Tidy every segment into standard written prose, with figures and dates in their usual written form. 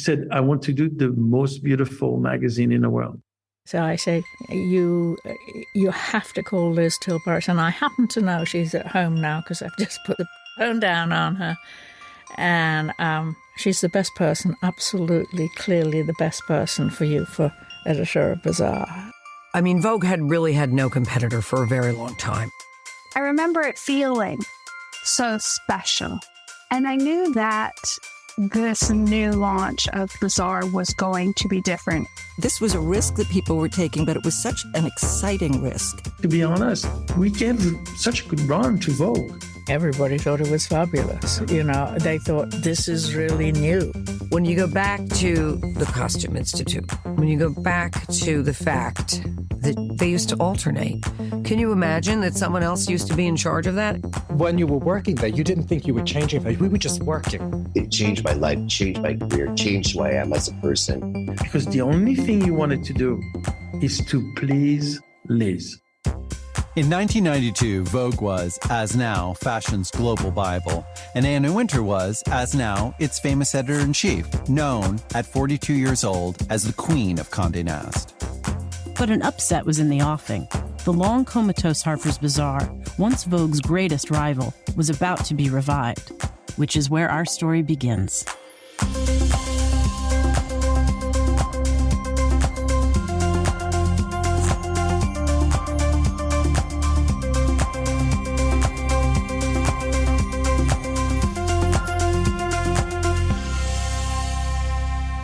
said, I want to do the most beautiful magazine in the world. So I said, you have to call Liz Tilberis. And I happen to know she's at home now because I've just put the phone down on her. And she's the best person, absolutely, clearly the best person for you for editorial Bazaar. I mean, Vogue had really had no competitor for a very long time. I remember it feeling so special. And I knew that this new launch of Bazaar was going to be different. This was a risk that people were taking, but it was such an exciting risk. To be honest, we gave such a good run to Vogue. Everybody thought it was fabulous. You know, they thought this is really new. When you go back to the Costume Institute, when you go back to the fact that they used to alternate, can you imagine that someone else used to be in charge of that? When you were working there, you didn't think you were changing things. We were just working. It changed my life, changed my career, changed who I am as a person. Because the only thing you wanted to do is to please Liz. In 1992, Vogue was, as now, fashion's global Bible, and Anna Wintour was, as now, its famous editor-in-chief, known, at 42 years old, as the Queen of Condé Nast. But an upset was in the offing. The long comatose Harper's Bazaar, once Vogue's greatest rival, was about to be revived, which is where our story begins.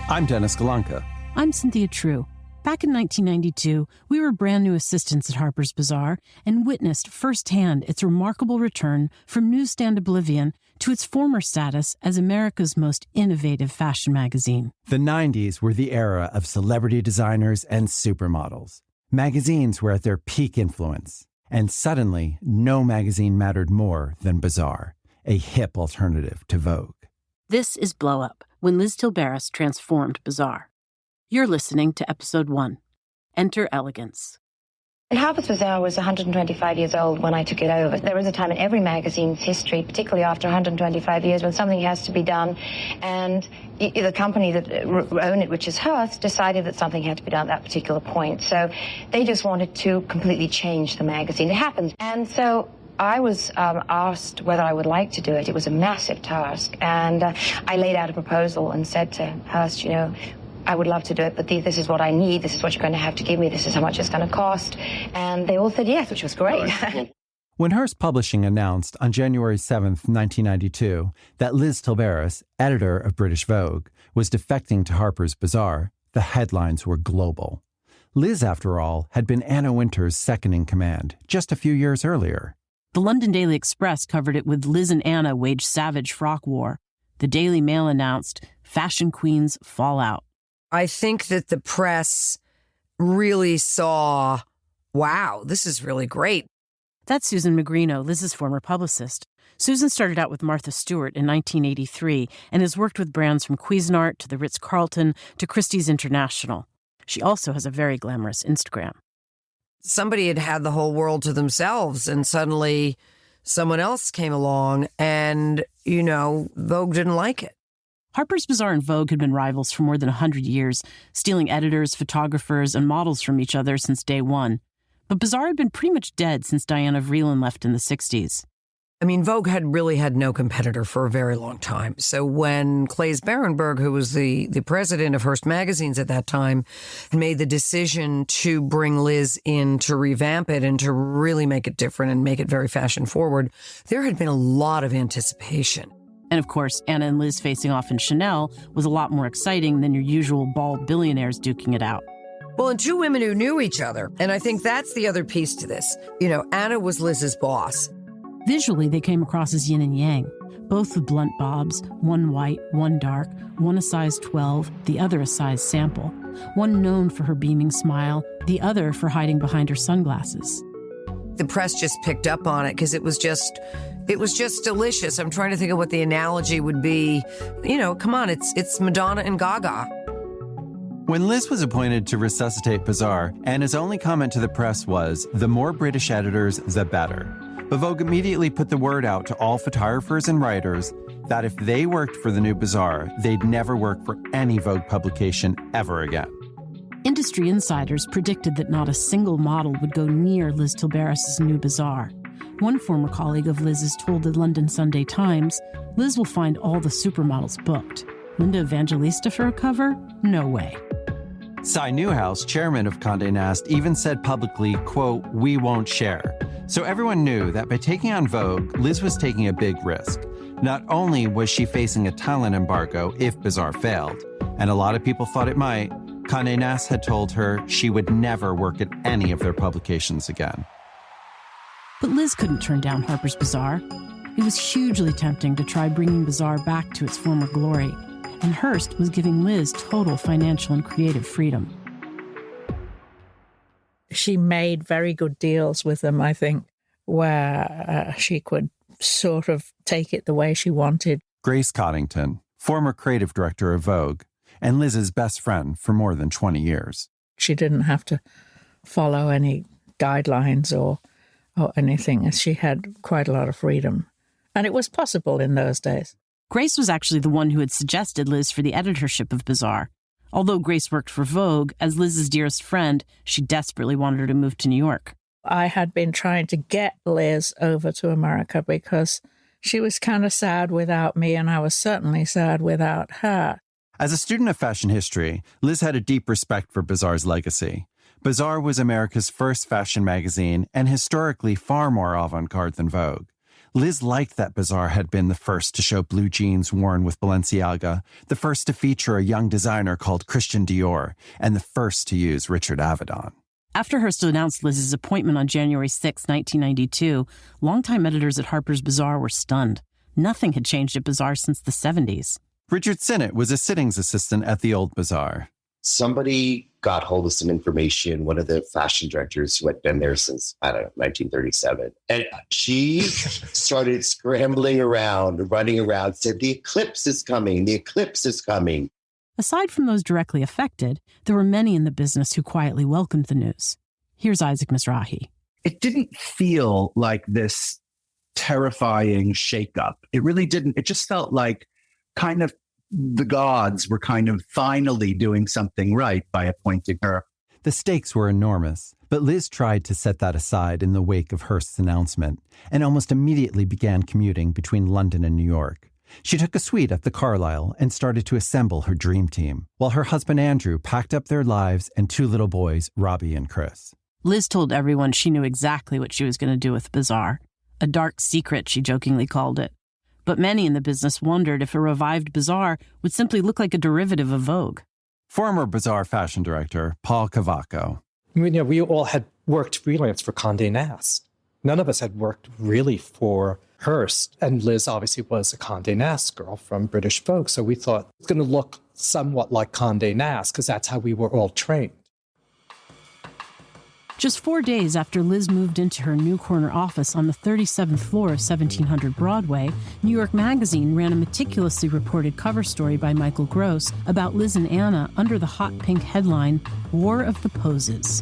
I'm Dennis Golonka. I'm Cynthia True. Back in 1992, we were brand new assistants at Harper's Bazaar and witnessed firsthand its remarkable return from newsstand oblivion to its former status as America's most innovative fashion magazine. The 90s were the era of celebrity designers and supermodels. Magazines were at their peak influence. And suddenly, no magazine mattered more than Bazaar, a hip alternative to Vogue. This is Blow Up, when Liz Tilberis transformed Bazaar. You're listening to Episode 1. Enter Elegance. And Harper's Bazaar was 125 years old when I took it over. There is a time in every magazine's history, particularly after 125 years, when something has to be done. And the company that owned it, which is Hearst, decided that something had to be done at that particular point. So they just wanted to completely change the magazine. It happened. And so I was asked whether I would like to do it. It was a massive task. And I laid out a proposal and said to Hearst, you know, I would love to do it, but this is what I need. This is what you're going to have to give me. This is how much it's going to cost. And they all said yes, which was great. When Hearst Publishing announced on January 7th, 1992, that Liz Tilberis, editor of British Vogue, was defecting to Harper's Bazaar, the headlines were global. Liz, after all, had been Anna Wintour's second-in-command just a few years earlier. The London Daily Express covered it with Liz and Anna wage savage frock war. The Daily Mail announced, fashion queens fall out. I think that the press really saw, wow, this is really great. That's Susan Magrino, Liz's former publicist. Susan started out with Martha Stewart in 1983 and has worked with brands from Cuisinart to the Ritz-Carlton to Christie's International. She also has a very glamorous Instagram. Somebody had had the whole world to themselves, and suddenly someone else came along and, you know, Vogue didn't like it. Harper's Bazaar and Vogue had been rivals for more than 100 years, stealing editors, photographers, and models from each other since day one. But Bazaar had been pretty much dead since Diana Vreeland left in the 60s. I mean, Vogue had really had no competitor for a very long time. So when Claes Barenberg, who was the president of Hearst Magazines at that time, made the decision to bring Liz in to revamp it and to really make it different and make it very fashion forward, there had been a lot of anticipation. And of course, Anna and Liz facing off in Chanel was a lot more exciting than your usual bald billionaires duking it out. Well, and two women who knew each other. And I think that's the other piece to this. You know, Anna was Liz's boss. Visually, they came across as yin and yang, both with blunt bobs, one white, one dark, one a size 12, the other a size sample, one known for her beaming smile, the other for hiding behind her sunglasses. The press just picked up on it because it was just delicious. I'm trying to think of what the analogy would be. You know, come on, it's Madonna and Gaga. When Liz was appointed to resuscitate Bazaar, Anna's only comment to the press was, the more British editors, the better. But Vogue immediately put the word out to all photographers and writers that if they worked for the new Bazaar, they'd never work for any Vogue publication ever again. Industry insiders predicted that not a single model would go near Liz Tilberis' new Bazaar. One former colleague of Liz's told the London Sunday Times, Liz will find all the supermodels booked. Linda Evangelista for a cover? No way. Cy Newhouse, chairman of Condé Nast, even said publicly, quote, "We won't share." So everyone knew that by taking on Vogue, Liz was taking a big risk. Not only was she facing a talent embargo if Bazaar failed, and a lot of people thought it might, Condé Nast had told her she would never work at any of their publications again. But Liz couldn't turn down Harper's Bazaar. It was hugely tempting to try bringing Bazaar back to its former glory, and Hearst was giving Liz total financial and creative freedom. She made very good deals with them, I think, where she could sort of take it the way she wanted. Grace Coddington, former creative director of Vogue, and Liz's best friend for more than 20 years. She didn't have to follow any guidelines or anything, as she had quite a lot of freedom. And it was possible in those days. Grace was actually the one who had suggested Liz for the editorship of Bazaar. Although Grace worked for Vogue, as Liz's dearest friend, she desperately wanted her to move to New York. I had been trying to get Liz over to America because she was kind of sad without me, and I was certainly sad without her. As a student of fashion history, Liz had a deep respect for Bazaar's legacy. Bazaar was America's first fashion magazine and historically far more avant-garde than Vogue. Liz liked that Bazaar had been the first to show blue jeans worn with Balenciaga, the first to feature a young designer called Christian Dior, and the first to use Richard Avedon. After Hearst announced Liz's appointment on January 6, 1992, longtime editors at Harper's Bazaar were stunned. Nothing had changed at Bazaar since the 70s. Richard Sinnott was a sittings assistant at the old Bazaar. Somebody got hold of some information, one of the fashion directors who had been there since, 1937. And she started scrambling around, running around, said, "The eclipse is coming, the eclipse is coming." Aside from those directly affected, there were many in the business who quietly welcomed the news. Here's Isaac Mizrahi. It didn't feel like this terrifying shakeup. It really didn't. It just felt like kind of the gods were kind of finally doing something right by appointing her. The stakes were enormous, but Liz tried to set that aside in the wake of Hearst's announcement and almost immediately began commuting between London and New York. She took a suite at the Carlyle and started to assemble her dream team, while her husband Andrew packed up their lives and two little boys, Robbie and Chris. Liz told everyone she knew exactly what she was going to do with Bazaar. A dark secret, she jokingly called it. But many in the business wondered if a revived Bazaar would simply look like a derivative of Vogue. Former Bazaar fashion director Paul Cavaco. We all had worked freelance for Condé Nast. None of us had worked really for Hearst. And Liz obviously was a Condé Nast girl from British Vogue. So we thought it's going to look somewhat like Condé Nast because that's how we were all trained. Just 4 days after Liz moved into her new corner office on the 37th floor of 1700 Broadway, New York Magazine ran a meticulously reported cover story by Michael Gross about Liz and Anna under the hot pink headline, War of the Poses.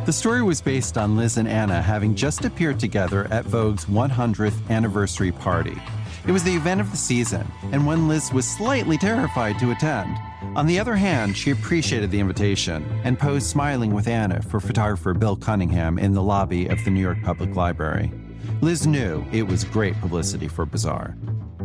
The story was based on Liz and Anna having just appeared together at Vogue's 100th anniversary party. It was the event of the season, and one Liz was slightly terrified to attend. On the other hand, she appreciated the invitation and posed smiling with Anna for photographer Bill Cunningham in the lobby of the New York Public Library. Liz knew it was great publicity for Bazaar.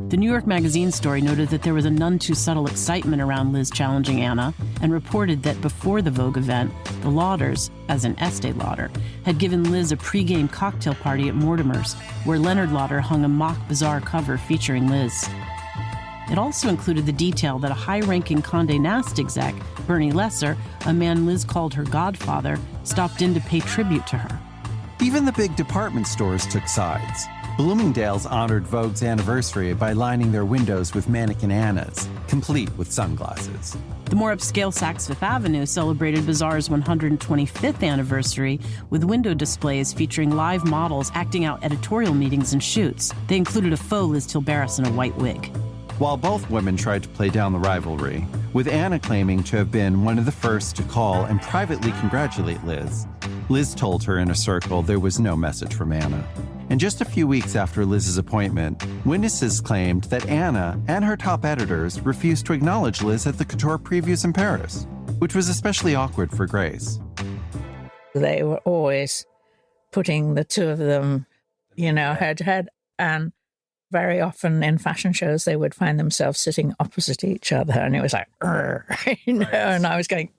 The New York Magazine story noted that there was a none too subtle excitement around Liz challenging Anna and reported that before the Vogue event, the Lauders, as in Estee Lauder, had given Liz a pregame cocktail party at Mortimer's, where Leonard Lauder hung a mock Bazaar cover featuring Liz. It also included the detail that a high-ranking Condé Nast exec, Bernie Lesser, a man Liz called her godfather, stopped in to pay tribute to her. Even the big department stores took sides. Bloomingdale's honored Vogue's anniversary by lining their windows with mannequin Annas, complete with sunglasses. The more upscale Saks Fifth Avenue celebrated Bazaar's 125th anniversary with window displays featuring live models acting out editorial meetings and shoots. They included a faux Liz Tilberis in a white wig. While both women tried to play down the rivalry, with Anna claiming to have been one of the first to call and privately congratulate Liz, Liz told her in a circle there was no message from Anna. And just a few weeks after Liz's appointment, witnesses claimed that Anna and her top editors refused to acknowledge Liz at the couture previews in Paris, which was especially awkward for Grace. They were always putting the two of them, head to head. And very often in fashion shows, they would find themselves sitting opposite each other. And it was like, and I was going,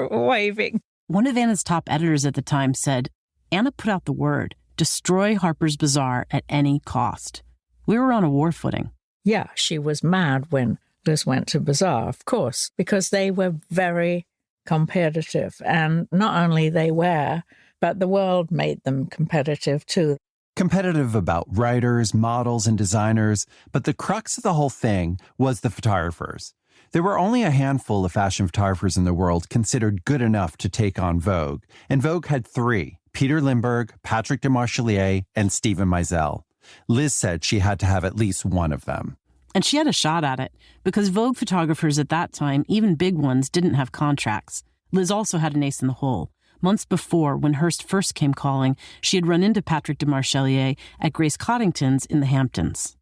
waving. One of Anna's top editors at the time said, Anna put out the word, destroy Harper's Bazaar at any cost. We were on a war footing. Yeah, she was mad when Liz went to Bazaar, of course, because they were very competitive. And not only they were, but the world made them competitive too. Competitive about writers, models, and designers, but the crux of the whole thing was the photographers. There were only a handful of fashion photographers in the world considered good enough to take on Vogue, and Vogue had three: Peter Lindbergh, Patrick de Marchelier, and Steven Meisel. Liz said she had to have at least one of them. And she had a shot at it, because Vogue photographers at that time, even big ones, didn't have contracts. Liz also had an ace in the hole. Months before, when Hearst first came calling, she had run into Patrick de Marchelier at Grace Coddington's in the Hamptons.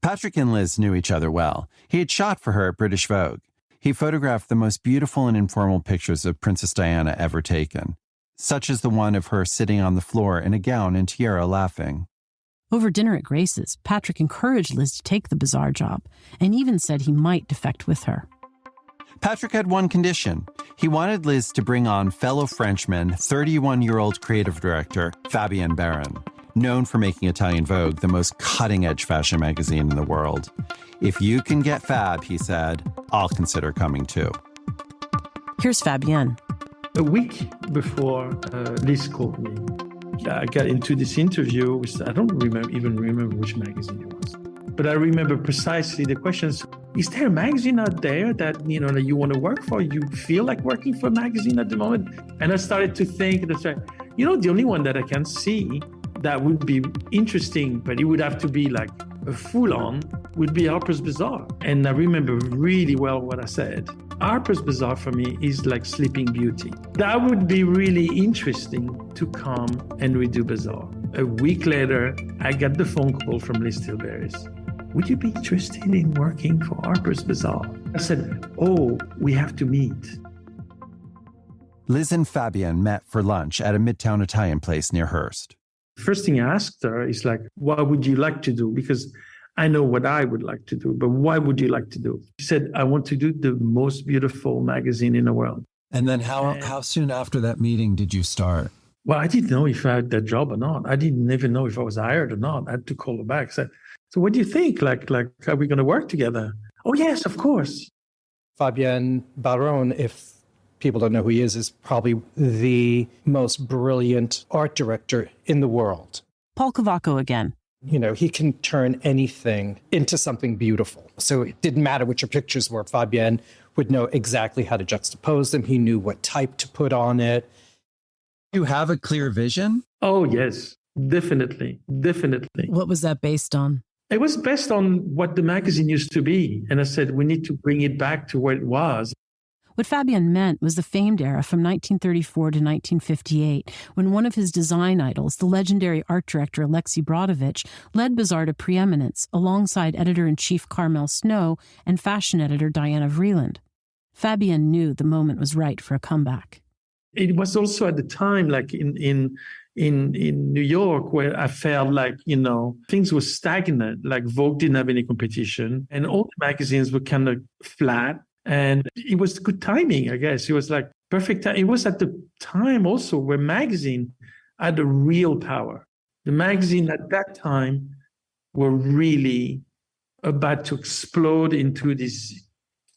Patrick and Liz knew each other well. He had shot for her at British Vogue. He photographed the most beautiful and informal pictures of Princess Diana ever taken, such as the one of her sitting on the floor in a gown and tiara laughing. Over dinner at Grace's, Patrick encouraged Liz to take the Bazaar job and even said he might defect with her. Patrick had one condition. He wanted Liz to bring on fellow Frenchman, 31-year-old creative director Fabien Baron, known for making Italian Vogue the most cutting-edge fashion magazine in the world. If you can get Fab, he said, I'll consider coming too. Here's Fabien. A week before Liz called me, I got into this interview with, I don't even remember which magazine it was, but I remember precisely the questions. Is there a magazine out there that you want to work for? You feel like working for a magazine at the moment? And I started to think that, the only one that I can see that would be interesting, but it would have to be like a full-on, would be Harper's Bazaar. And I remember really well what I said. Harper's Bazaar for me is like Sleeping Beauty. That would be really interesting to come and redo Bazaar. A week later, I got the phone call from Liz Tilberis. Would you be interested in working for Harper's Bazaar? I said, we have to meet. Liz and Fabien met for lunch at a Midtown Italian place near Hearst. First thing I asked her is like, what would you like to do? Because I know what I would like to do, but what would you like to do? She said, I want to do the most beautiful magazine in the world. And then how soon after that meeting did you start? Well, I didn't know if I had that job or not. I didn't even know if I was hired or not. I had to call her back. So what do you think? Like, are we going to work together? Oh, yes, of course. Fabien Baron, if people don't know who he is probably the most brilliant art director in the world. Paul Cavaco again. He can turn anything into something beautiful. So it didn't matter what your pictures were. Fabien would know exactly how to juxtapose them. He knew what type to put on it. You have a clear vision? Oh, yes, definitely. What was that based on? It was based on what the magazine used to be. And I said, we need to bring it back to what it was. What Fabien meant was the famed era from 1934 to 1958, when one of his design idols, the legendary art director Alexei Brodovich, led Bazaar to preeminence alongside editor-in-chief Carmel Snow and fashion editor Diana Vreeland. Fabien knew the moment was right for a comeback. It was also at the time, like in New York, where I felt like, things were stagnant, like Vogue didn't have any competition and all the magazines were kind of flat. And it was good timing, I guess. It was like perfect time. It was at the time also where magazine had a real power. The magazine at that time were really about to explode into this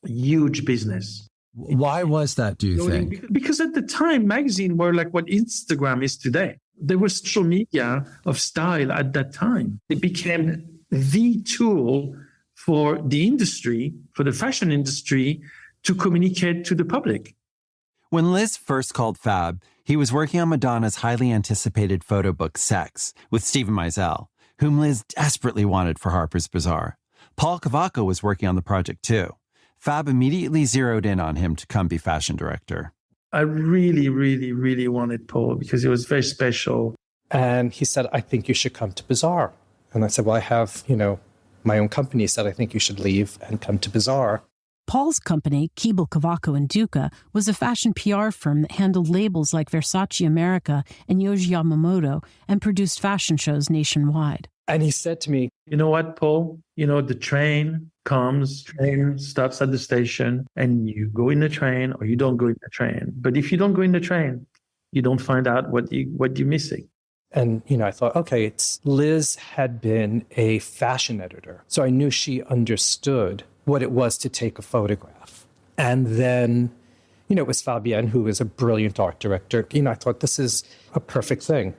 huge business. Why was that, do you think? Because at the time, magazine were like what Instagram is today. There was social media of style at that time. It became the tool for the industry, for the fashion industry, to communicate to the public. When Liz first called Fab, he was working on Madonna's highly anticipated photo book, Sex, with Steven Meisel, whom Liz desperately wanted for Harper's Bazaar. Paul Cavaco was working on the project too. Fab immediately zeroed in on him to come be fashion director. I really, really, really wanted Paul because he was very special. And he said, I think you should come to Bazaar. And I said, well, I have, my own company. He said, I think you should leave and come to Bazaar. Paul's company, Keeble, Cavaco, and Duca, was a fashion PR firm that handled labels like Versace America and Yohji Yamamoto and produced fashion shows nationwide. And he said to me, you know what, Paul? The train stops at the station, and you go in the train or you don't go in the train. But if you don't go in the train, you don't find out what you're missing. And, I thought, okay, Liz had been a fashion editor. So I knew she understood what it was to take a photograph. And then, it was Fabien, who was a brilliant art director. I thought this is a perfect thing.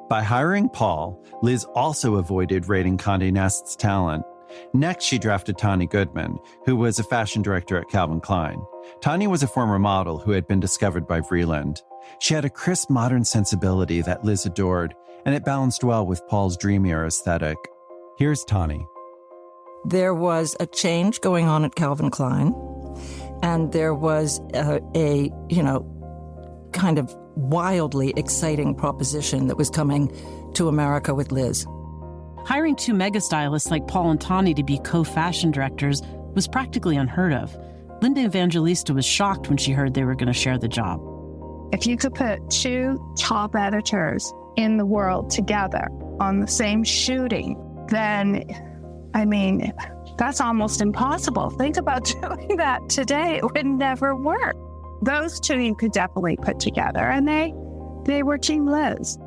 By hiring Paul, Liz also avoided raiding Condé Nast's talent. Next, she drafted Tonne Goodman, who was a fashion director at Calvin Klein. Tonne was a former model who had been discovered by Vreeland. She had a crisp, modern sensibility that Liz adored, and it balanced well with Paul's dreamier aesthetic. Here's Tonne. There was a change going on at Calvin Klein, and there was a kind of wildly exciting proposition that was coming to America with Liz. Hiring two mega stylists like Paul and Tonne to be co-fashion directors was practically unheard of. Linda Evangelista was shocked when she heard they were going to share the job. If you could put two top editors in the world together on the same shooting, then, that's almost impossible. Think about doing that today. It would never work. Those two you could definitely put together, and they were Team Liz.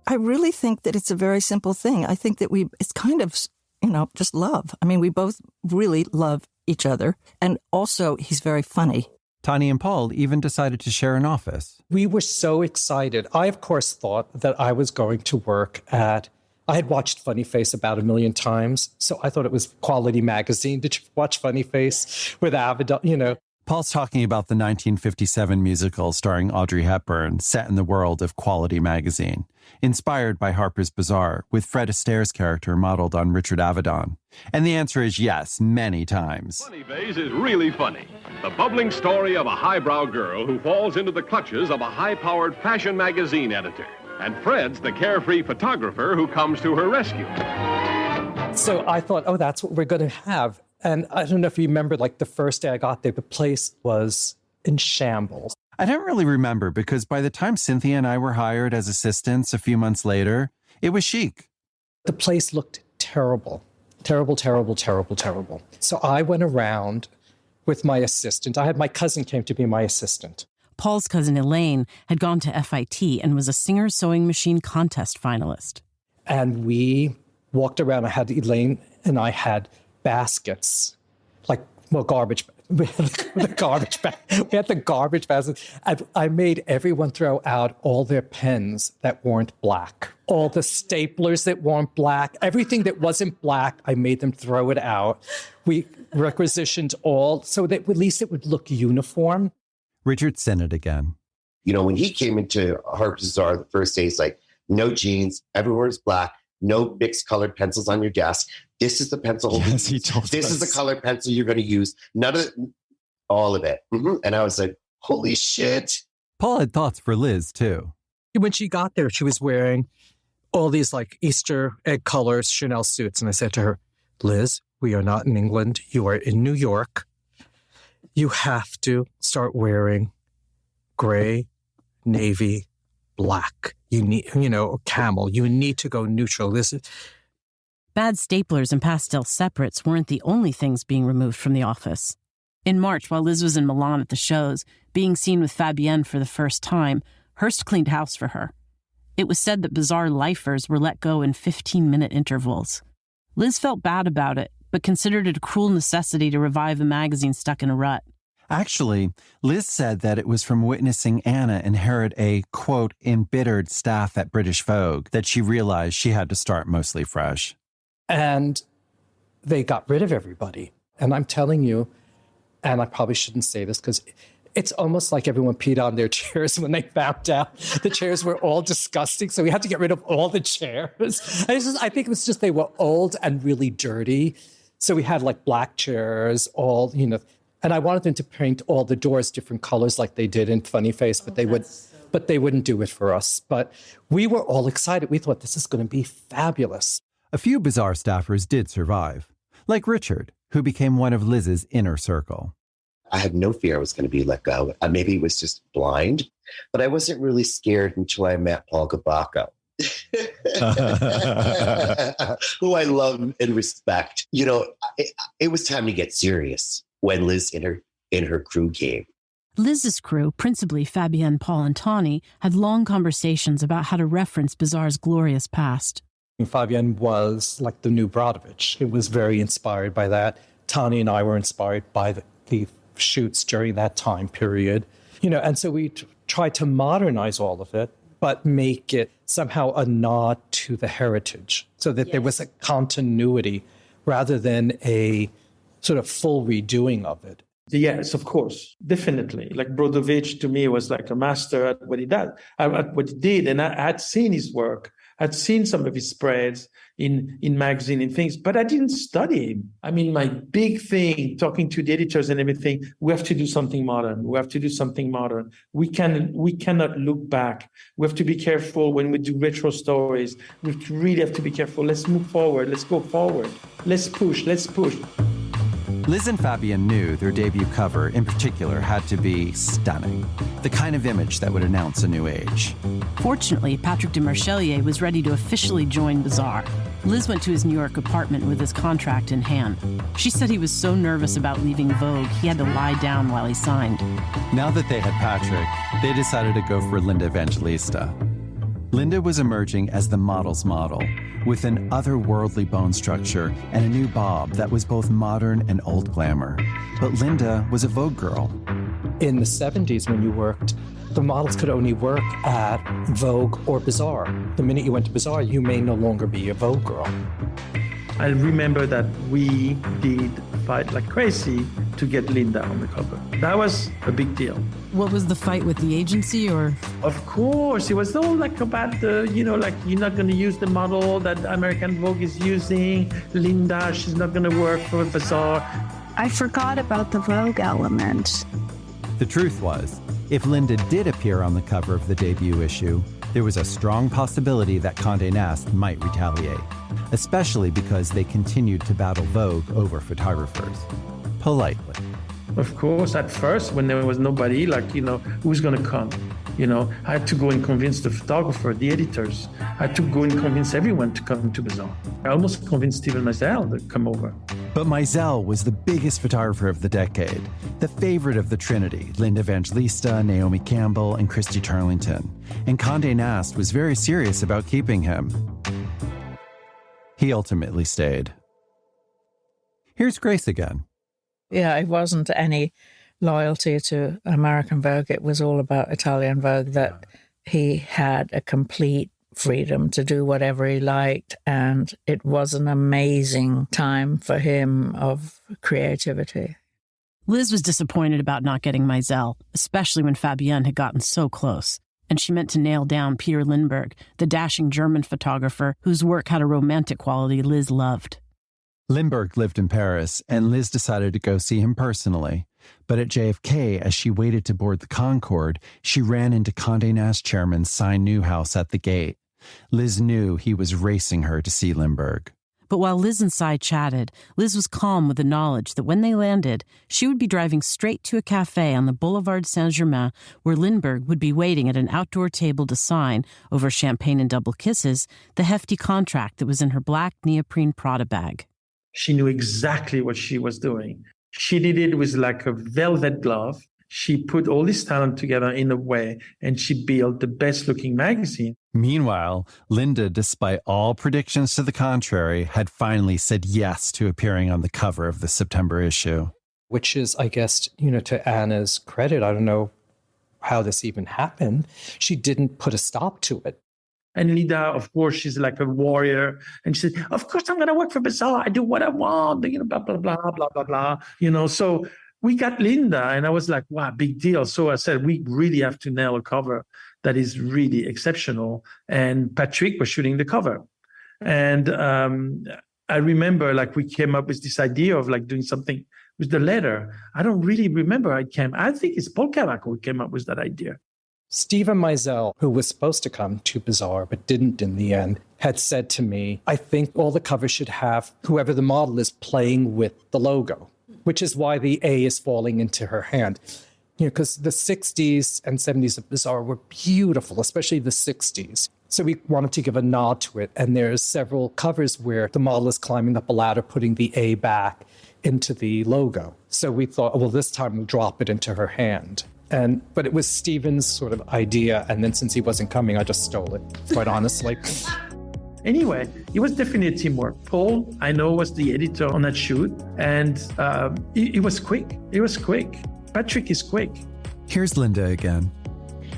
I really think that it's a very simple thing. I think that it's kind of, just love. We both really love each other. And also, he's very funny. Tonne and Paul even decided to share an office. We were so excited. I, of course, thought that I was going to work I had watched Funny Face about 1 million times, so I thought it was Quality Magazine. Did you watch Funny Face with Avedon, Paul's talking about the 1957 musical starring Audrey Hepburn, set in the world of Quality Magazine, inspired by Harper's Bazaar, with Fred Astaire's character modeled on Richard Avedon. And the answer is yes, many times. Funny Face is really funny. The bubbling story of a highbrow girl who falls into the clutches of a high-powered fashion magazine editor. And Fred's the carefree photographer who comes to her rescue. So I thought, that's what we're going to have. And I don't know if you remember, the first day I got there, the place was in shambles. I don't really remember, because by the time Cynthia and I were hired as assistants a few months later, it was chic. The place looked terrible. Terrible, terrible, terrible, terrible. So I went around with my assistant. My cousin came to be my assistant. Paul's cousin Elaine had gone to FIT and was a singer sewing machine contest finalist. And we walked around. Elaine and I had baskets, garbage. We had the garbage bag. We had the garbage baskets. I made everyone throw out all their pens that weren't black, all the staplers that weren't black, everything that wasn't black. I made them throw it out. We requisitioned all so that at least it would look uniform. Richard Sinnott again. When he came into Harper's Bazaar the first day, it's no jeans, everywhere's black, no mixed colored pencils on your desk. This is the pencil. Yes, he told us. This is the colored pencil you're going to use. None of it, all of it. Mm-hmm. And I was like, holy shit. Paul had thoughts for Liz, too. When she got there, she was wearing all these Easter egg colors Chanel suits. And I said to her, Liz, we are not in England. You are in New York. You have to start wearing gray, navy, black. You need, camel. You need to go neutral. Bad staplers and pastel separates weren't the only things being removed from the office. In March, while Liz was in Milan at the shows, being seen with Fabien for the first time, Hearst cleaned house for her. It was said that Bazaar lifers were let go in 15-minute intervals. Liz felt bad about it, but considered it a cruel necessity to revive a magazine stuck in a rut. Actually, Liz said that it was from witnessing Anna inherit a, quote, embittered staff at British Vogue that she realized she had to start mostly fresh. And they got rid of everybody. And I'm telling you, and I probably shouldn't say this because it's almost like everyone peed on their chairs when they found out the chairs were all disgusting. So we had to get rid of all the chairs. I think it was just they were old and really dirty. So we had black chairs, and I wanted them to paint all the doors different colors like they did in Funny Face, but they would but they wouldn't do it for us. But we were all excited. We thought this is going to be fabulous. A few Bazaar staffers did survive, like Richard, who became one of Liz's inner circle. I had no fear I was going to be let go. Maybe it was just blind, but I wasn't really scared until I met Paul Cavaco, who I love and respect. You know, it was time to get serious when Liz and her crew came. Liz's crew, principally Fabien, Paul, and Tonne, had long conversations about how to reference Bazaar's glorious past. Fabien was like the new Brodovich. It was very inspired by that. Tonne and I were inspired by the shoots during that time period. You know, and so we tried to modernize all of it, but make it somehow a nod to the heritage so that there was a continuity rather than a sort of full redoing of it. Yes, of course, definitely. Like Brodovich to me was like a master at what he does, at what he did. And I had seen his work. I'd seen some of his spreads in magazine and things, but I didn't study him. I mean, my big thing, talking to the editors and everything, we have to do something modern. We have to do something modern. We cannot look back. We have to be careful when we do retro stories. We really have to be careful. Let's move forward. Let's go forward. Let's push. Let's push. Liz and Fabien knew their debut cover, in particular, had to be stunning. The kind of image that would announce a new age. Fortunately, Patrick de Marchelier was ready to officially join Bazaar. Liz went to his New York apartment with his contract in hand. She said he was so nervous about leaving Vogue, he had to lie down while he signed. Now that they had Patrick, they decided to go for Linda Evangelista. Linda was emerging as the model's model, with an otherworldly bone structure and a new bob that was both modern and old glamour. But Linda was a Vogue girl. In the 70s, when you worked, the models could only work at Vogue or Bazaar. The minute you went to Bazaar, you may no longer be a Vogue girl. I remember that we did fight like crazy to get Linda on the cover. That was a big deal. What was the fight with the agency, or? Of course, it was all like about the, like you're not going to use the model that American Vogue is using. Linda, she's not going to work for Bazaar. I forgot about the Vogue element. The truth was, if Linda did appear on the cover of the debut issue, there was a strong possibility that Condé Nast might retaliate, especially because they continued to battle Vogue over photographers. Politely. Of course, at first, when there was nobody, who's going to come? I had to go and convince the photographer, the editors. I had to go and convince everyone to come to Bazaar. I almost convinced Steven Meisel to come over. But Meisel was the biggest photographer of the decade, the favorite of the Trinity, Linda Evangelista, Naomi Campbell, and Christy Turlington. And Condé Nast was very serious about keeping him. He ultimately stayed. Here's Grace again. Yeah, it wasn't any loyalty to American Vogue. It was all about Italian Vogue, that he had a complete freedom to do whatever he liked. And it was an amazing time for him of creativity. Liz was disappointed about not getting Meisel, especially when Fabien had gotten so close. And she meant to nail down Peter Lindbergh, the dashing German photographer whose work had a romantic quality Liz loved. Lindbergh lived in Paris, and Liz decided to go see him personally. But at JFK, as she waited to board the Concorde, she ran into Condé Nast chairman Cy Newhouse at the gate. Liz knew he was racing her to see Lindbergh. But while Liz and Cy chatted, Liz was calm with the knowledge that when they landed, she would be driving straight to a cafe on the Boulevard Saint-Germain where Lindbergh would be waiting at an outdoor table to sign, over champagne and double kisses, the hefty contract that was in her black neoprene Prada bag. She knew exactly what she was doing. She did it with like a velvet glove. She put all this talent together in a way, and she built the best-looking magazine. Meanwhile, Linda, despite all predictions to the contrary, had finally said yes to appearing on the cover of the September issue. Which is, I guess, to Anna's credit, I don't know how this even happened. She didn't put a stop to it. And Linda, of course, she's like a warrior. And she said, of course, I'm going to work for Bazaar. I do what I want, blah, blah, blah, blah, blah, blah. So we got Linda, and I was like, wow, big deal. So I said, we really have to nail a cover that is really exceptional. And Patrick was shooting the cover. And I remember we came up with this idea of doing something with the letter. I don't really remember how it came. I think it's Paul Cavaco who came up with that idea. Stephen Meisel, who was supposed to come to Bazaar but didn't in the end, had said to me, I think all the covers should have whoever the model is playing with the logo, which is why the A is falling into her hand. Because the 60s and 70s of Bazaar were beautiful, especially the 60s. So we wanted to give a nod to it. And there's several covers where the model is climbing up a ladder, putting the A back into the logo. So we thought, well, this time we'll drop it into her hand. But it was Stephen's sort of idea. And then since he wasn't coming, I just stole it, quite honestly. Anyway, it was definitely a teamwork. Paul, I know, was the editor on that shoot. And it was quick. It was quick. Patrick is quick. Here's Linda again.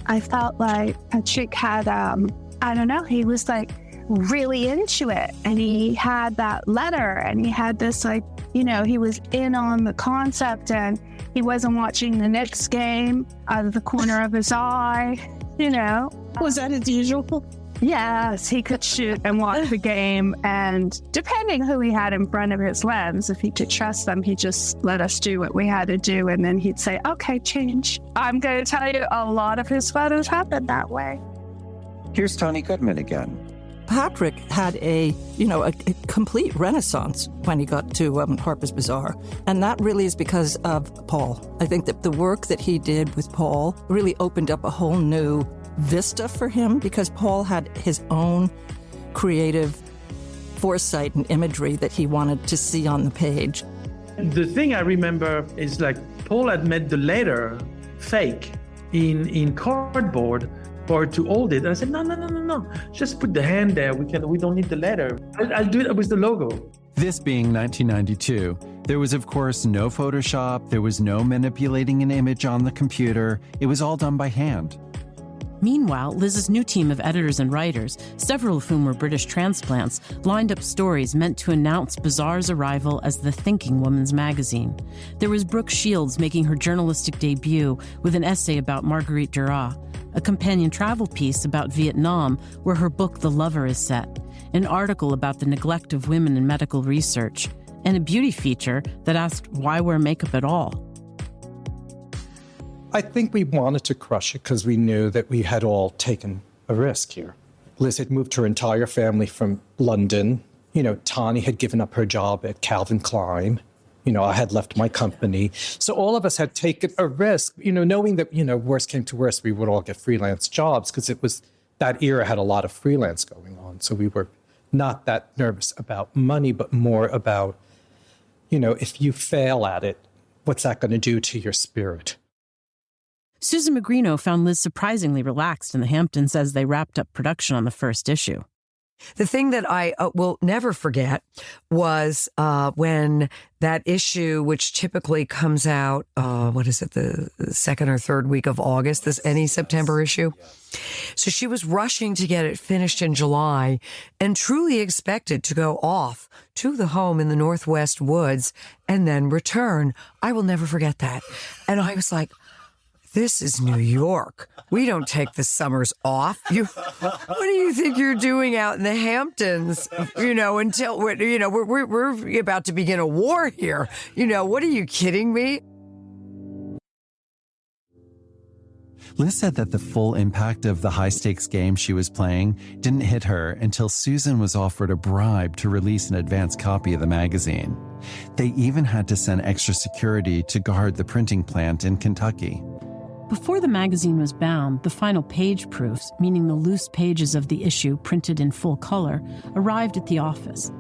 I felt like Patrick had, I don't know, he was like really into it. And he had that letter and he had this like, he was in on the concept and he wasn't watching the Knicks game out of the corner of his eye, Was that as usual? Yes, he could shoot and watch the game. And depending who he had in front of his lens, if he could trust them, he'd just let us do what we had to do. And then he'd say, okay, change. I'm going to tell you, a lot of his photos happened that way. Here's Tonne Goodman again. Patrick had a complete renaissance when he got to Harper's Bazaar. And that really is because of Paul. I think that the work that he did with Paul really opened up a whole new vista for him because Paul had his own creative foresight and imagery that he wanted to see on the page. The thing I remember is like Paul had made the letter fake in cardboard for to hold it. And I said, no. Just put the hand there. We don't need the letter. I'll do it with the logo. This being 1992, there was, of course, no Photoshop. There was no manipulating an image on the computer. It was all done by hand. Meanwhile, Liz's new team of editors and writers, several of whom were British transplants, lined up stories meant to announce Bazaar's arrival as the thinking woman's magazine. There was Brooke Shields making her journalistic debut with an essay about Marguerite Duras, a companion travel piece about Vietnam where her book The Lover is set, an article about the neglect of women in medical research, and a beauty feature that asked why wear makeup at all. I think we wanted to crush it because we knew that we had all taken a risk here. Liz had moved her entire family from London. Tonne had given up her job at Calvin Klein. I had left my company. So all of us had taken a risk, knowing that, worst came to worst, we would all get freelance jobs because it was that era had a lot of freelance going on. So we were not that nervous about money, but more about, if you fail at it, what's that going to do to your spirit? Susan Magrino found Liz surprisingly relaxed in the Hamptons as they wrapped up production on the first issue. The thing that I will never forget was when that issue, which typically comes out, the second or third week of August, any September issue. So she was rushing to get it finished in July and truly expected to go off to the home in the Northwest woods and then return. I will never forget that. And I was like, this is New York. We don't take the summers off. What do you think you're doing out in the Hamptons? Until we're about to begin a war here. What are you kidding me? Liz said that the full impact of the high-stakes game she was playing didn't hit her until Susan was offered a bribe to release an advance copy of the magazine. They even had to send extra security to guard the printing plant in Kentucky. Before the magazine was bound, the final page proofs, meaning the loose pages of the issue printed in full color, arrived at the office.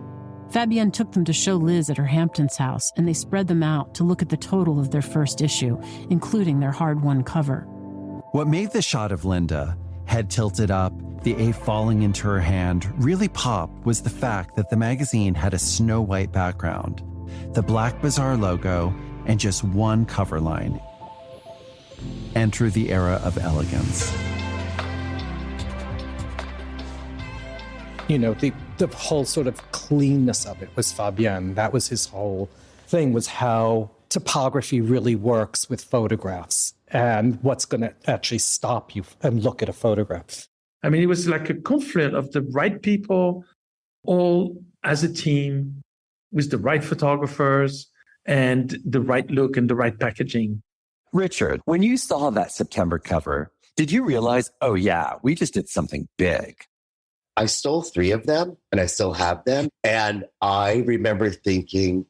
Fabien took them to show Liz at her Hamptons house, and they spread them out to look at the total of their first issue, including their hard-won cover. What made the shot of Linda, head tilted up, the A falling into her hand, really pop was the fact that the magazine had a snow-white background, the black Bazaar logo, and just one cover line. Enter the era of elegance. The whole sort of cleanness of it was Fabien. That was his whole thing, was how typography really works with photographs and what's going to actually stop you and look at a photograph. I mean, it was like a confluence of the right people, all as a team, with the right photographers and the right look and the right packaging. Richard, when you saw that September cover, Did you realize, oh yeah, we just did something big? I stole 3 of them and I still have them. And I remember thinking,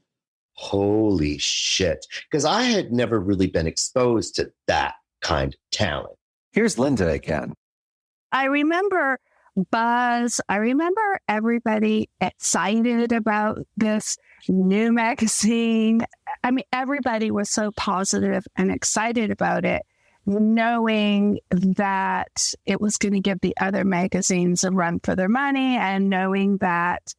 holy shit, because I had never really been exposed to that kind of talent. Here's Linda again. I remember buzz. I remember everybody excited about this new magazine. I mean, everybody was so positive and excited about it, knowing that it was going to give the other magazines a run for their money and knowing that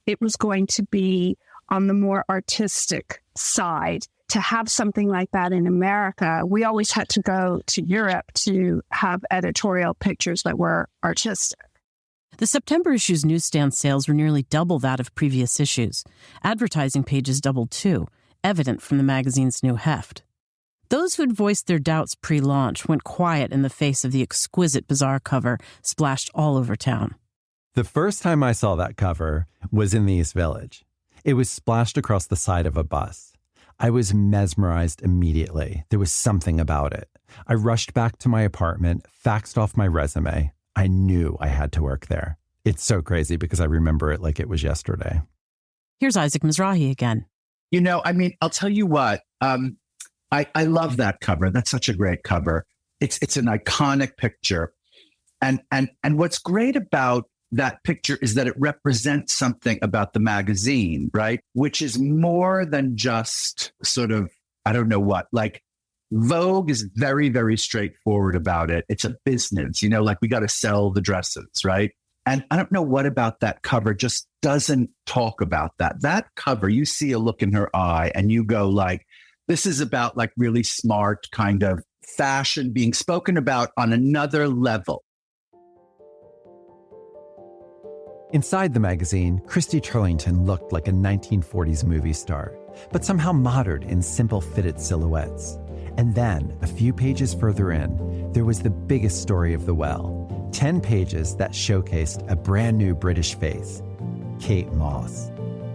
it was going to be on the more artistic side. To have something like that in America, we always had to go to Europe to have editorial pictures that were artistic. The September issue's newsstand sales were nearly double that of previous issues. Advertising pages doubled too, evident from the magazine's new heft. Those who'd voiced their doubts pre-launch went quiet in the face of the exquisite Bazaar cover splashed all over town. The first time I saw that cover was in the East Village. It was splashed across the side of a bus. I was mesmerized immediately. There was something about it. I rushed back to my apartment, faxed off my resume. I knew I had to work there. It's so crazy because I remember it like it was yesterday. Here's Isaac Mizrahi again. You know, I mean, I'll tell you what. I love that cover. That's such a great cover. It's an iconic picture, and what's great about that picture is that it represents something about the magazine, right? Which is more than just sort of, I don't know what, like Vogue is very, very straightforward about it. It's a business, you know, like we got to sell the dresses, right? And I don't know what about that cover just doesn't talk about that. That cover, you see a look in her eye and you go like, this is about like really smart kind of fashion being spoken about on another level. Inside the magazine, Christy Turlington looked like a 1940s movie star, but somehow modern in simple fitted silhouettes. And then, a few pages further in, there was the biggest story of the well, 10 pages that showcased a brand new British face, Kate Moss,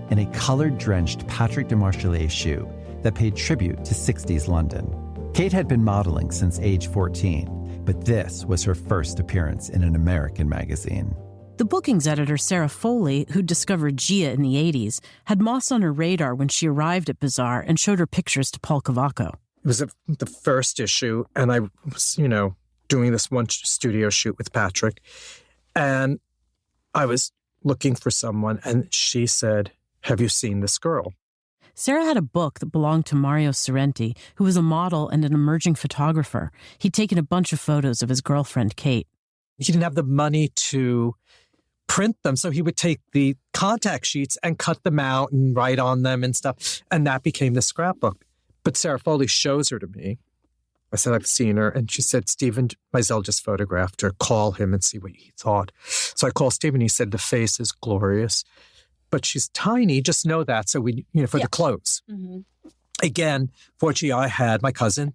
in a colored-drenched Patrick de Marchelier shoe that paid tribute to 60s London. Kate had been modeling since age 14, but this was her first appearance in an American magazine. The bookings editor, Sarah Foley, who discovered Gia in the 80s, had Moss on her radar when she arrived at Bazaar and showed her pictures to Paul Cavaco. It was the first issue, and I was, doing this one studio shoot with Patrick, and I was looking for someone, and she said, "Have you seen this girl?" Sarah had a book that belonged to Mario Sorrenti, who was a model and an emerging photographer. He'd taken a bunch of photos of his girlfriend, Kate. He didn't have the money to print them, so he would take the contact sheets and cut them out and write on them and stuff, and that became the scrapbook. But Sarah Foley shows her to me. I said, "I've seen her," and she said, "Stephen Meisel just photographed her. Call him and see what he thought." So I called Stephen. He said, "The face is glorious, but she's tiny. Just know that." So we, for the clothes. Mm-hmm. Again, fortunately, I had my cousin,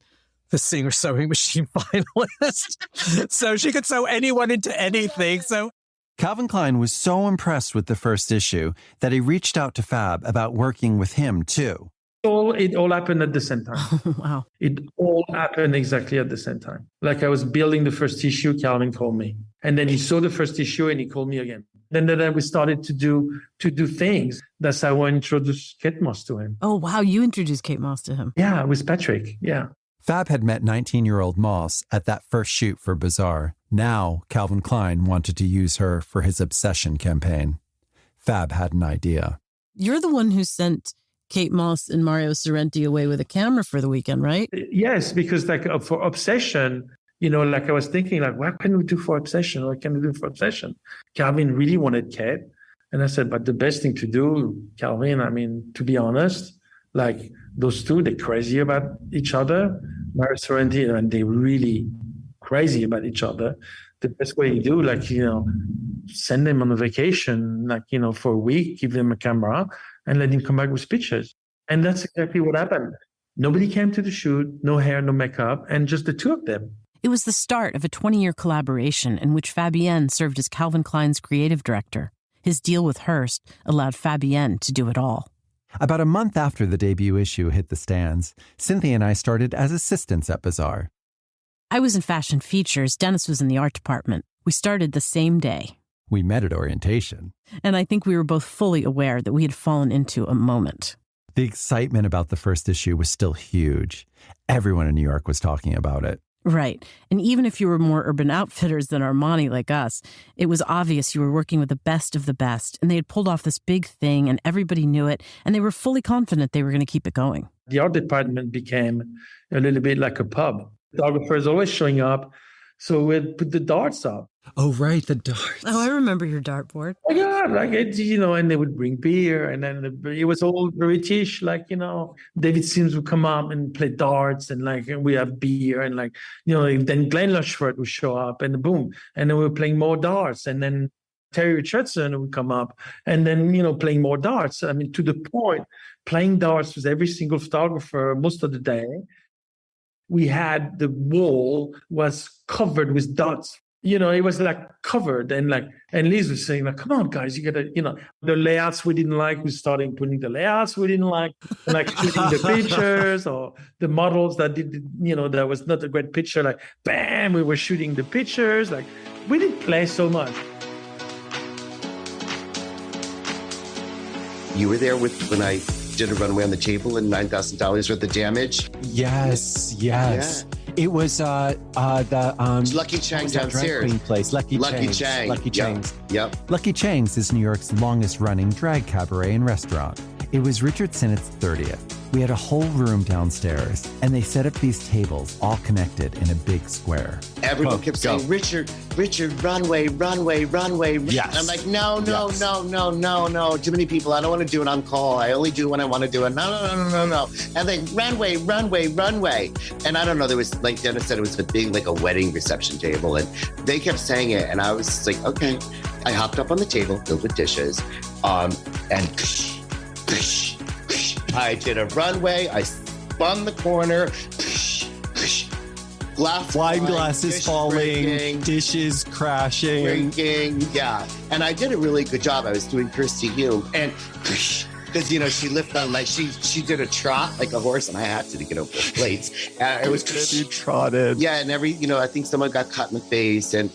the Singer sewing machine finalist, so she could sew anyone into anything. So Calvin Klein was so impressed with the first issue that he reached out to Fab about working with him too. It all happened at the same time. Wow. It all happened exactly at the same time. Like I was building the first issue, Calvin called me. And then he saw the first issue and he called me again. Then we started to do things. That's how I introduced Kate Moss to him. Oh, wow. You introduced Kate Moss to him. Yeah, with Patrick. Yeah. Fab had met 19-year-old Moss at that first shoot for Bazaar. Now, Calvin Klein wanted to use her for his obsession campaign. Fab had an idea. You're the one who sent Kate Moss and Mario Sorrenti away with a camera for the weekend, right? Yes, because for obsession, I was thinking what can we do for obsession? What can we do for obsession? Calvin really wanted Kate. And I said, but the best thing to do, Calvin, to be honest, those two, they're crazy about each other. Mario Sorrenti, and they're really crazy about each other. The best way you do, send them on a vacation, for a week, give them a camera and let him come back with pictures. And that's exactly what happened. Nobody came to the shoot, no hair, no makeup, and just the two of them. It was the start of a 20-year collaboration in which Fabien served as Calvin Klein's creative director. His deal with Hearst allowed Fabien to do it all. About a month after the debut issue hit the stands, Cynthia and I started as assistants at Bazaar. I was in fashion features. Dennis was in the art department. We started the same day. We met at orientation. And I think we were both fully aware that we had fallen into a moment. The excitement about the first issue was still huge. Everyone in New York was talking about it. Right. And even if you were more Urban Outfitters than Armani like us, it was obvious you were working with the best of the best. And they had pulled off this big thing and everybody knew it. And they were fully confident they were going to keep it going. The art department became a little bit like a pub. Photographers always showing up. So we'd put the darts up. Oh, right, the darts. Oh, I remember your dartboard. Oh, yeah, like it, and they would bring beer, and then it was all British, David Sims would come up and play darts, and we have beer, and then Glenn Lushford would show up, and boom, and then we were playing more darts, and then Terry Richardson would come up, and then playing more darts. I mean, to the point, playing darts with every single photographer most of the day. We had the wall was covered with dots. It was covered and Liz was saying come on guys, you gotta, the layouts we didn't like, we started putting the layouts we didn't like shooting the pictures or the models that did, that was not a great picture, bam, we were shooting the pictures. We didn't play so much. You were there when I did a runway on the table and $9,000 worth of damage. Yes. Yeah. It was the Lucky Chang drag downstairs. queen place. Lucky Chang. Lucky Chang's. Yep. Lucky Chang's is New York's longest running drag cabaret and restaurant. It was Richard Sinnott's 30th. We had a whole room downstairs, and they set up these tables all connected in a big square. Everyone kept saying, Richard, runway. Yes. And I'm like, no. Too many people. I don't want to do it on call. I only do it when I want to do it. No. And then runway. And I don't know, there was, like Dennis said, it was a big, a wedding reception table. And they kept saying it. And I was just like, okay. I hopped up on the table filled with dishes. And I did a runway. I spun the corner. Flying glasses falling, breaking, dishes crashing. Yeah. And I did a really good job. I was doing Kirsty Hume. And because, she lifted on, she did a trot like a horse, and I had to get over the plates. It was good. You trotted. Yeah. And I think someone got cut in the face. And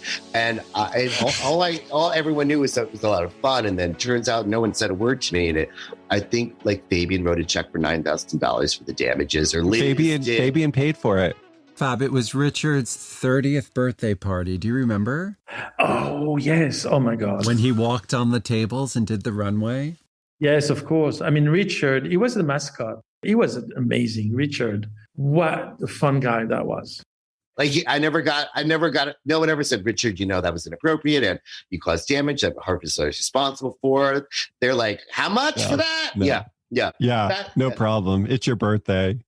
all everyone knew was that it was a lot of fun. And then turns out no one said a word to me. And I think Fabien wrote a check for $9,000 for the damages, or Fabien paid for it. Fab, it was Richard's 30th birthday party. Do you remember? Oh, yes. Oh, my God. When he walked on the tables and did the runway? Yes, of course. I mean, Richard, he was the mascot. He was amazing. Richard, what a fun guy that was. I never got it. No one ever said, Richard, that was inappropriate and you caused damage that Harper's responsible for. They're like, how much for that? No. Yeah. No problem. It's your birthday.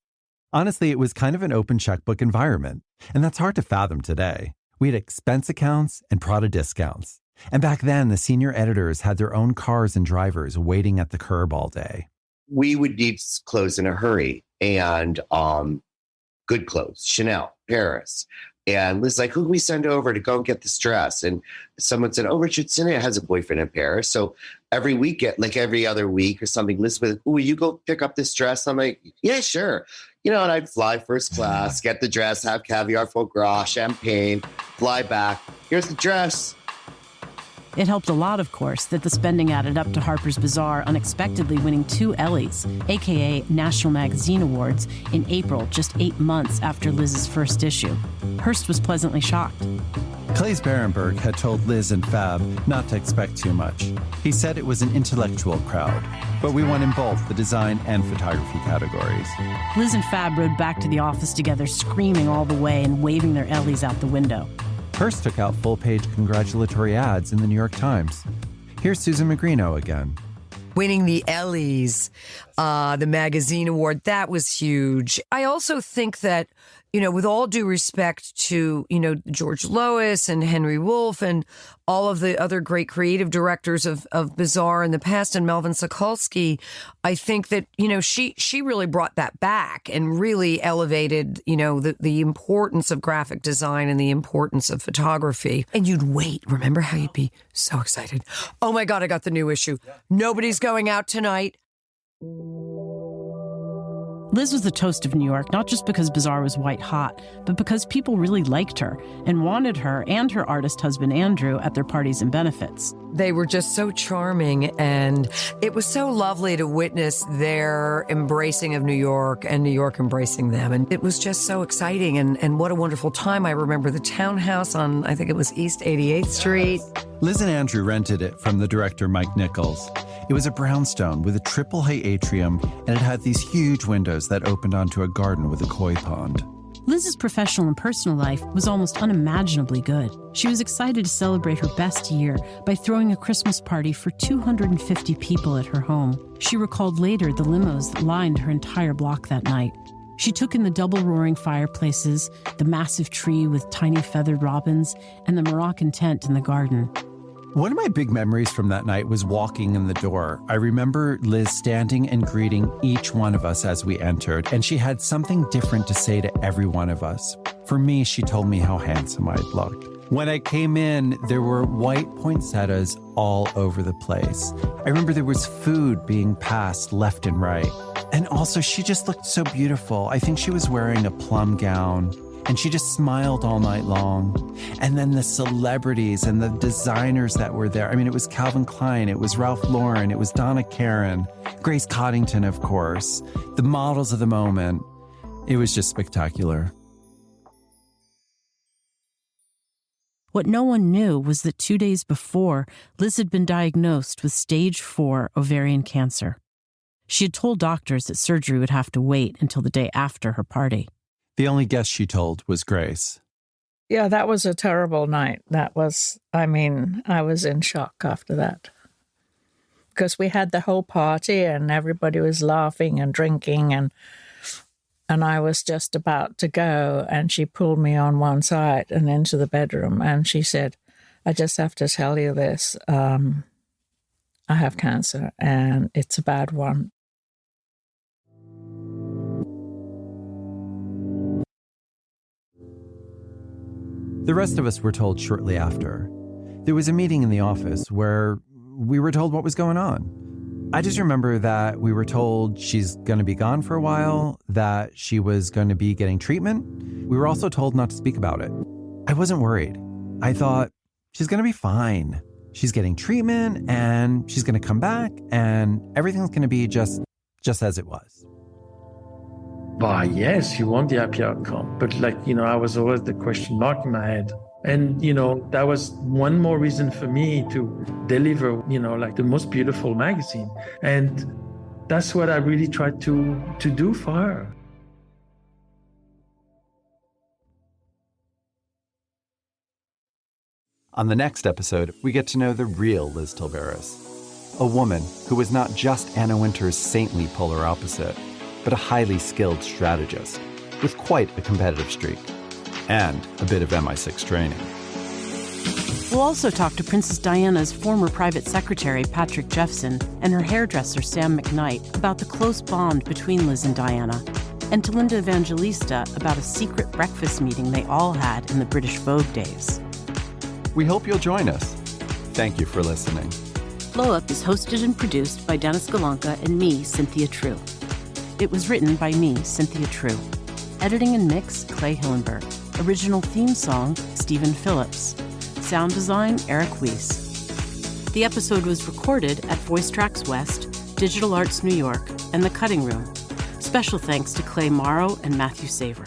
Honestly, it was kind of an open checkbook environment, and that's hard to fathom today. We had expense accounts and Prada discounts. And back then, the senior editors had their own cars and drivers waiting at the curb all day. We would need clothes in a hurry, and good clothes, Chanel, Paris. And Liz like, who can we send over to go and get this dress? And someone said, Richard Sinnott has a boyfriend in Paris. So every weekend, every other week or something, Liz would, will you go pick up this dress? I'm like, yeah, sure. And I'd fly first class, get the dress, have caviar, foie gras, champagne, fly back. Here's the dress. It helped a lot, of course, that the spending added up to Harper's Bazaar unexpectedly winning 2 Ellys, a.k.a. National Magazine Awards, in April, just 8 months after Liz's first issue. Hearst was pleasantly shocked. Claes Barenberg had told Liz and Fab not to expect too much. He said it was an intellectual crowd, but we won in both the design and photography categories. Liz and Fab rode back to the office together, screaming all the way and waving their Ellys out the window. Hearst took out full-page congratulatory ads in the New York Times. Here's Susan Magrino again. Winning the Ellys, the magazine award, that was huge. I also think that, with all due respect to, George Lois and Henry Wolfe and all of the other great creative directors of Bazaar in the past, and Melvin Sokolsky, I think that, she really brought that back and really elevated, the importance of graphic design and the importance of photography. And you'd wait. Remember how you'd be so excited? Oh my God, I got the new issue. Nobody's going out tonight. Liz was the toast of New York, not just because Bazaar was white hot, but because people really liked her and wanted her and her artist husband Andrew at their parties and benefits. They were just so charming, and it was so lovely to witness their embracing of New York and New York embracing them. And it was just so exciting, and what a wonderful time. I remember the townhouse on, I think it was East 88th Street. Liz and Andrew rented it from the director Mike Nichols. It was a brownstone with a triple-height atrium, and it had these huge windows that opened onto a garden with a koi pond. Liz's professional and personal life was almost unimaginably good. She was excited to celebrate her best year by throwing a Christmas party for 250 people at her home. She recalled later the limos that lined her entire block that night. She took in the double roaring fireplaces, the massive tree with tiny feathered robins, and the Moroccan tent in the garden. One of my big memories from that night was walking in the door. I remember Liz standing and greeting each one of us as we entered, and she had something different to say to every one of us. For me, she told me how handsome I'd looked. When I came in, there were white poinsettias all over the place. I remember there was food being passed left and right. And also, she just looked so beautiful. I think she was wearing a plum gown. And she just smiled all night long. And then the celebrities and the designers that were there. I mean, it was Calvin Klein, it was Ralph Lauren, it was Donna Karan, Grace Coddington, of course, the models of the moment. It was just spectacular. What no one knew was that 2 days before, Liz had been diagnosed with stage 4 ovarian cancer. She had told doctors that surgery would have to wait until the day after her party. The only guest she told was Grace. Yeah, that was a terrible night. I was in shock after that. Because we had the whole party and everybody was laughing and drinking and I was just about to go and she pulled me on one side and into the bedroom and she said, I just have to tell you this. I have cancer and it's a bad one. The rest of us were told shortly after. There was a meeting in the office where we were told what was going on. I just remember that we were told she's going to be gone for a while, that she was going to be getting treatment. We were also told not to speak about it. I wasn't worried. I thought, she's going to be fine. She's getting treatment and she's going to come back and everything's going to be just as it was. Bah, yes, you want the happy outcome. But I was always the question mark in my head. And, that was one more reason for me to deliver, the most beautiful magazine. And that's what I really tried to do for her. On the next episode, we get to know the real Liz Tilberis, a woman who was not just Anna Wintour's saintly polar opposite, but a highly skilled strategist with quite a competitive streak and a bit of MI6 training. We'll also talk to Princess Diana's former private secretary, Patrick Jeffson, and her hairdresser, Sam McKnight, about the close bond between Liz and Diana, and to Linda Evangelista about a secret breakfast meeting they all had in the British Vogue days. We hope you'll join us. Thank you for listening. Blow Up is hosted and produced by Dennis Golonka and me, Cynthia True. It was written by me, Cynthia True. Editing and mix, Clay Hillenberg. Original theme song, Stephen Phillips. Sound design, Eric Weiss. The episode was recorded at Voice Tracks West, Digital Arts New York, and The Cutting Room. Special thanks to Clay Morrow and Matthew Saver.